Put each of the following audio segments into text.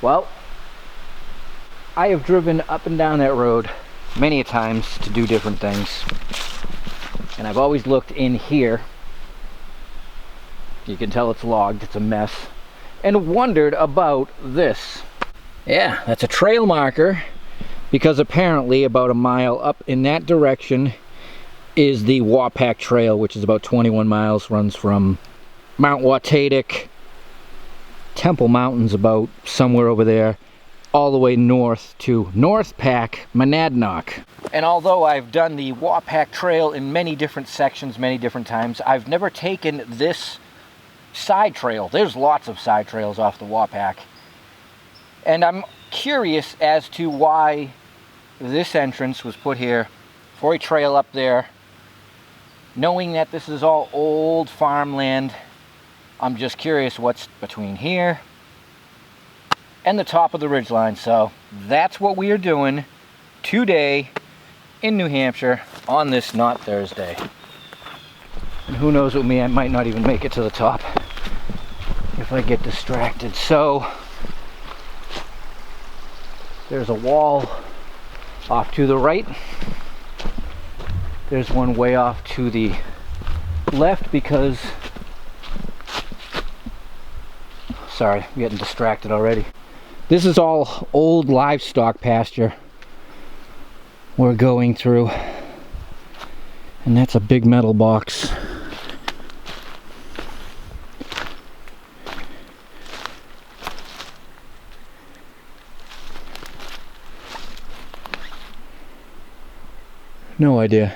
Well, I have driven up and down that road many a times to do different things, and I've always looked in here. You can tell it's logged, it's a mess, and wondered about this. Yeah, that's a trail marker, because apparently about a mile up in that direction is the Wapack Trail, which is about 21 miles, runs from Mount Watadic, Temple Mountains about somewhere over there, all the way north to North Pack, Monadnock. And although I've done the Wapack Trail in many different sections, many different times, I've never taken this side trail. There's lots of side trails off the Wapack. And I'm curious as to why this entrance was put here for a trail up there. Knowing that this is all old farmland, I'm just curious what's between here and the top of the ridgeline. So that's what we are doing today in New Hampshire on this not Thursday. And who knows with me, I might not even make it to the top if I get distracted. So there's a wall off to the right. There's one way off to the left because, sorry, I'm getting distracted already. This is all old livestock pasture we're going through, and that's a big metal box. No idea.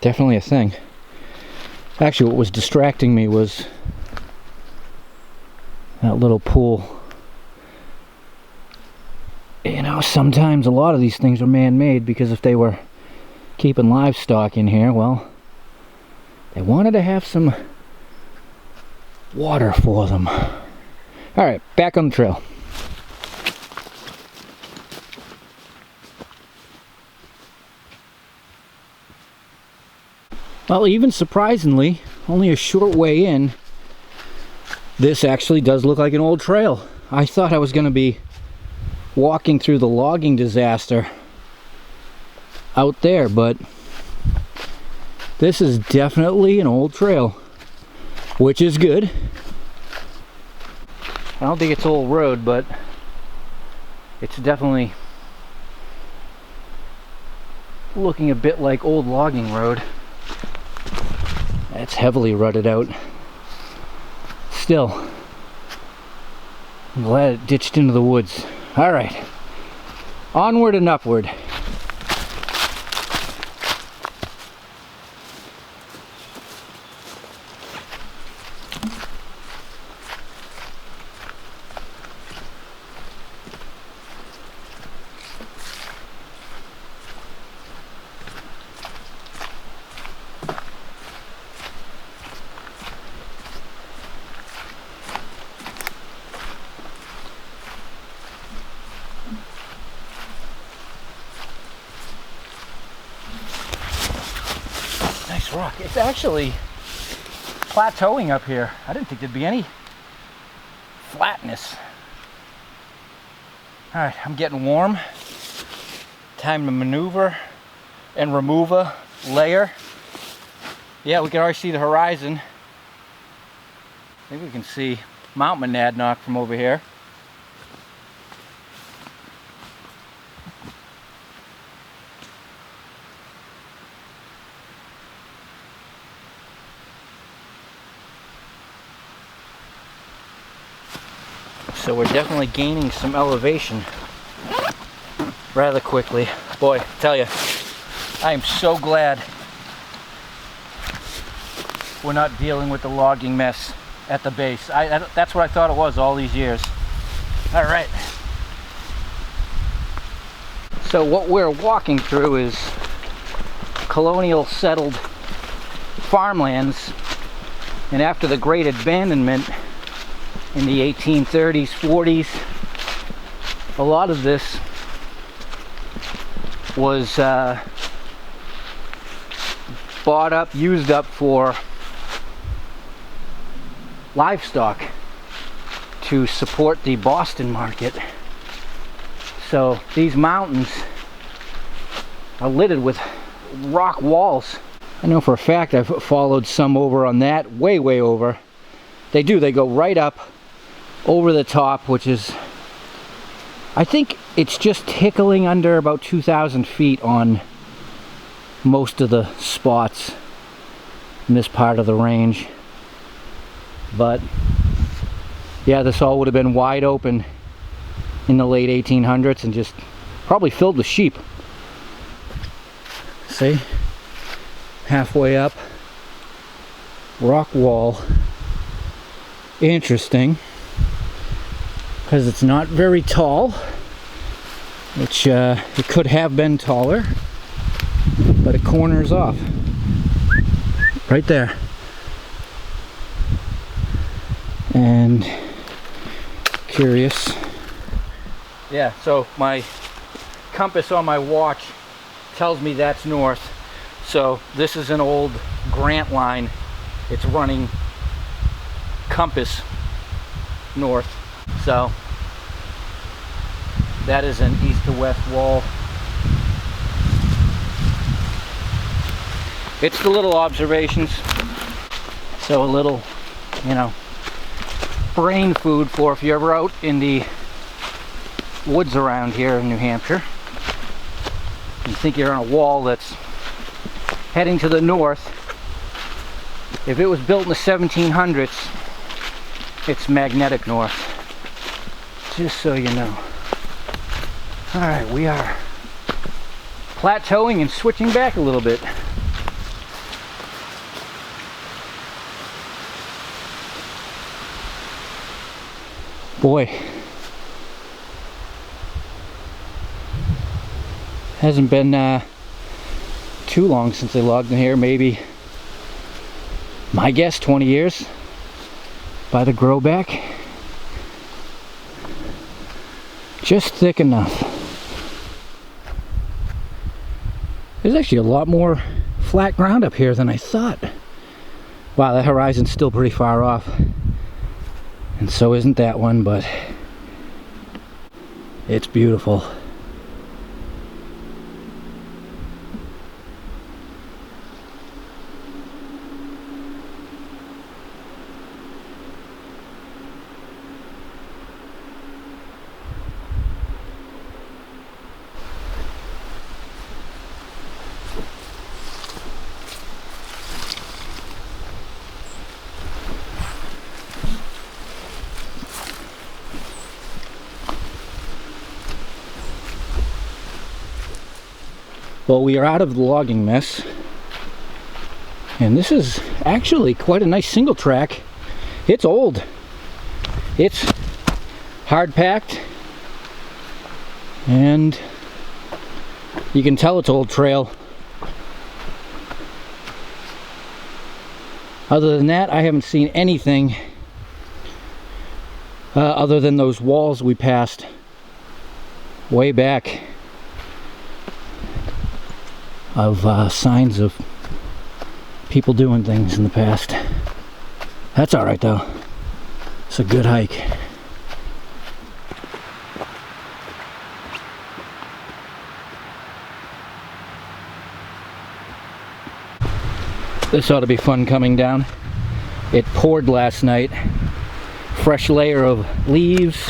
Definitely a thing. Actually, what was distracting me was that little pool. You know, sometimes a lot of these things are man-made, because if they were keeping livestock in here, well, they wanted to have some water for them. Alright, back on the trail. Well, even surprisingly, only a short way in, this actually does look like an old trail. I thought I was going to be walking through the logging disaster out there, but this is definitely an old trail, which is good. I don't think it's old road, but it's definitely looking a bit like old logging road. It's heavily rutted out. Still, I'm glad it ditched into the woods. Alright, onward and upward. Nice rock. It's actually plateauing up here. I didn't think there'd be any flatness. Alright, I'm getting warm. Time to maneuver and remove a layer. Yeah, we can already see the horizon. I think we can see Mount Monadnock from over here. So we're definitely gaining some elevation rather quickly. Boy, I tell you, I am so glad we're not dealing with the logging mess at the base. That's what I thought it was all these years. All right. So what we're walking through is colonial settled farmlands, and after the Great Abandonment in the 1830s, 40s, a lot of this was bought up, used up for livestock to support the Boston market. So these mountains are littered with rock walls. I know for a fact I've followed some over on that, way over. They go right up over the top, which is, I think it's just tickling under about 2,000 feet on most of the spots in this part of the range. But yeah, this all would have been wide open in the late 1800s and just probably filled with sheep. See? Halfway up, rock wall. Interesting, because it's not very tall, which it could have been taller, but it corners off right there. And curious. Yeah, so my compass on my watch tells me that's north. So this is an old Grant line. It's running compass north. So that is an east to west wall. It's the little observations. So a little, you know, brain food for if you're ever out in the woods around here in New Hampshire. You think you're on a wall that's heading to the north. If it was built in the 1700s, it's magnetic north. Just so you know. Alright, we are plateauing and switching back a little bit. Boy, hasn't been too long since they logged in here. Maybe, my guess, 20 years by the grow back. Just thick enough. There's actually a lot more flat ground up here than I thought. Wow, that horizon's still pretty far off. And so isn't that one, but it's beautiful. Well, we are out of the logging mess, and this is actually quite a nice single track. It's old. It's hard packed, and you can tell it's old trail. Other than that, I haven't seen anything other than those walls we passed way back of signs of people doing things in the past. That's alright though. It's a good hike. This ought to be fun coming down. It poured last night. Fresh layer of leaves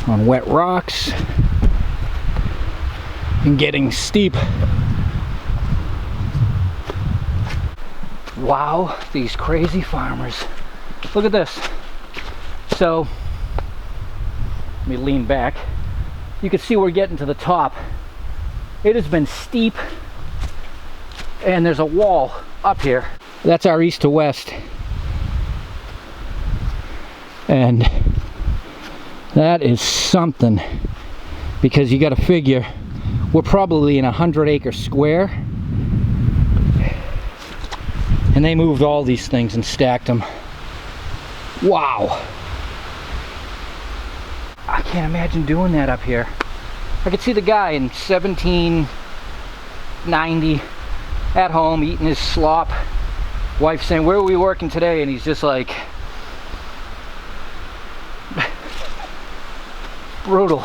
on wet rocks and getting steep. Wow, these crazy farmers. Look at this. So, let me lean back. You can see we're getting to the top. It has been steep, and there's a wall up here. That's our east to west. And that is something, because you got to figure we're probably in a 100-acre square, and they moved all these things and stacked them. Wow. I can't imagine doing that up here. I could see the guy in 1790 at home eating his slop. Wife saying, "Where are we working today?" And he's just like, brutal.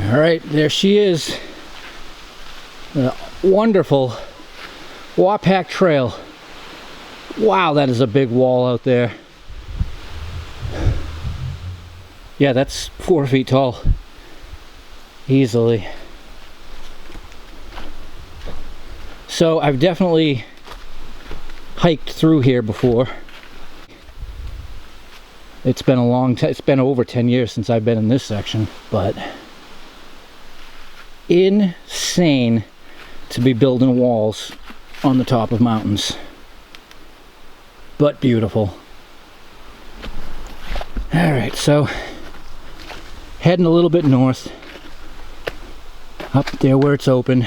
All right, there she is. The wonderful Wapack Trail. Wow, that is a big wall out there. Yeah, that's 4 feet tall. Easily. So I've definitely hiked through here before. It's been a long time. It's been over 10 years since I've been in this section, but insane to be building walls on the top of mountains, but beautiful. All right, so heading a little bit north, up there where it's open,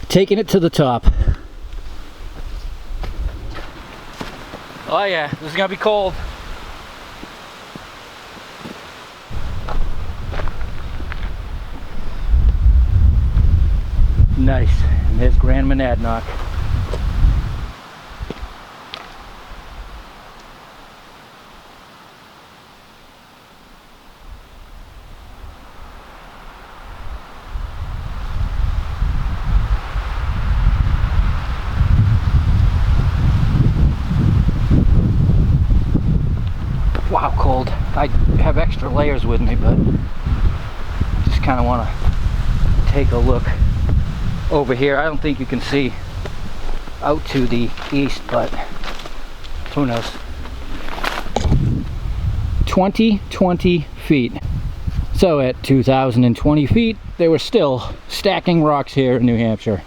taking it to the top. Oh yeah, this is gonna be cold. Nice, and there's Grand Monadnock. Wow, cold. I have extra layers with me, but I just kind of want to take a look over here. I don't think you can see out to the east, but who knows. 20 feet. So at 2,020 feet, they were still stacking rocks here in New Hampshire.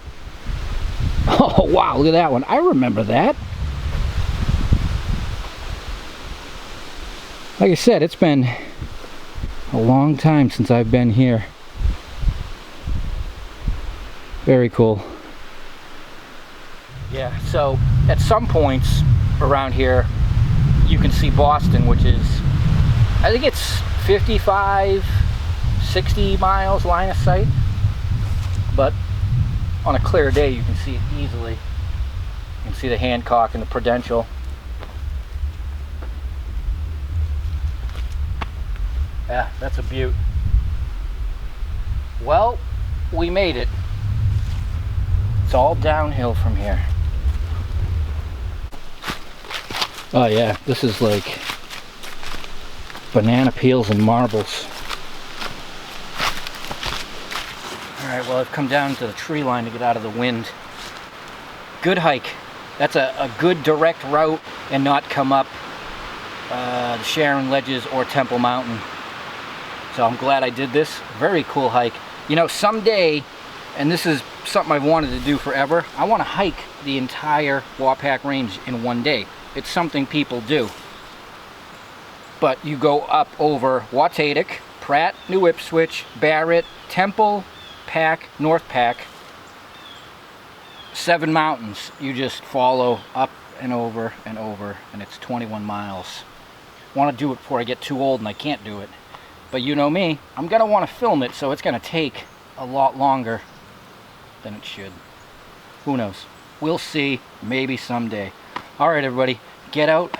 Oh wow, look at that one. I remember that. Like I said, it's been a long time since I've been here. Very cool. Yeah, so at some points around here you can see Boston, which is, I think it's 55, 60 miles line of sight, but on a clear day you can see it easily. You can see the Hancock and the Prudential. Yeah, that's a beaut. Well, we made it. It's all downhill from here. Oh yeah, this is like banana peels and marbles. Alright, well I've come down to the tree line to get out of the wind. Good hike. That's a good direct route and not come up the Sharon ledges or Temple Mountain. So I'm glad I did this. Very cool hike. You know, someday, and this is something I've wanted to do forever, I want to hike the entire Wapack Range in one day. It's something people do. But you go up over Wapack, Pratt, New Ipswich, Barrett, Temple, Pack, North Pack, 7 mountains. You just follow up and over, and it's 21 miles. I want to do it before I get too old and I can't do it. But you know me, I'm going to want to film it, so it's going to take a lot longer than it should. Who knows? We'll see. Maybe someday. Alright everybody, get out,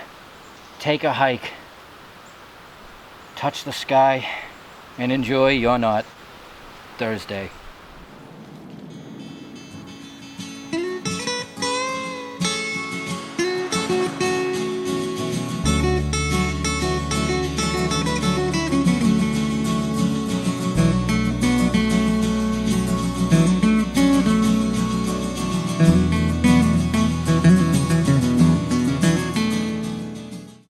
take a hike, touch the sky, and enjoy your not Thursday.